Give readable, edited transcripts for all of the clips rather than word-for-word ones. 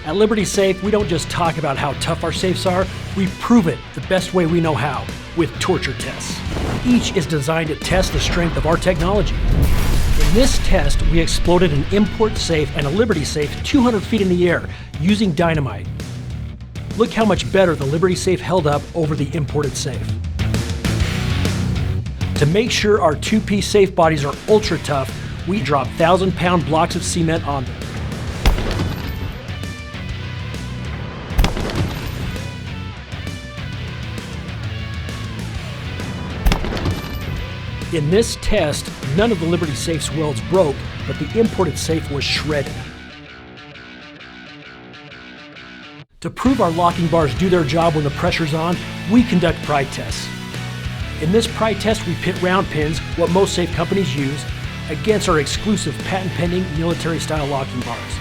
At Liberty Safe, we don't just talk about how tough our safes are, we prove it the best way we know how, with torture tests. Each is designed to test the strength of our technology. In this test, we exploded an import safe and a Liberty Safe 200 feet in the air using dynamite. Look how much better the Liberty Safe held up over the imported safe. To make sure our two-piece safe bodies are ultra tough, we drop 1,000-pound blocks of cement on them. In this test, none of the Liberty Safe's welds broke, but the imported safe was shredded. To prove our locking bars do their job when the pressure's on, we conduct pry tests. In this pry test, we pit round pins, what most safe companies use, against our exclusive patent-pending military-style locking bars.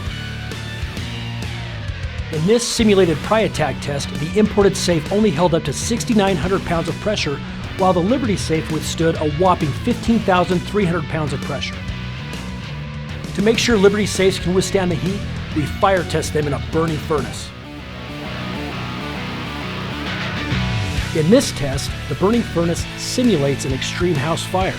In this simulated pry attack test, the imported safe only held up to 6,900 pounds of pressure, while the Liberty Safe withstood a whopping 15,300 pounds of pressure. To make sure Liberty Safes can withstand the heat, we fire test them in a burning furnace. In this test, the burning furnace simulates an extreme house fire.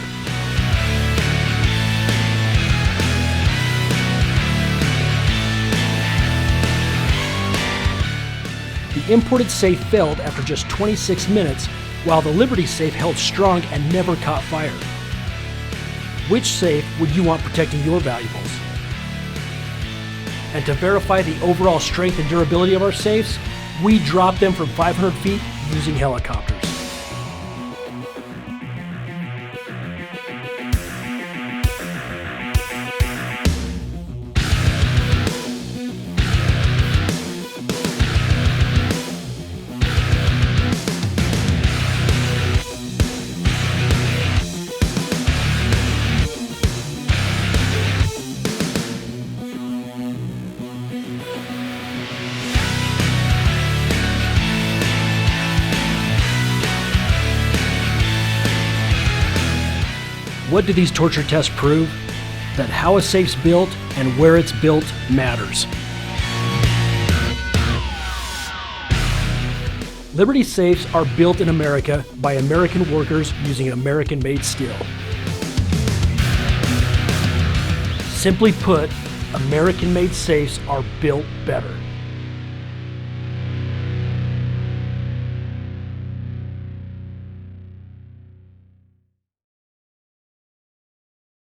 The imported safe failed after just 26 minutes, while the Liberty Safe held strong and never caught fire. Which safe would you want protecting your valuables? And to verify the overall strength and durability of our safes, we drop them from 500 feet using helicopters. What do these torture tests prove? That how a safe's built and where it's built matters. Liberty Safes are built in America by American workers using American-made steel. Simply put, American-made safes are built better.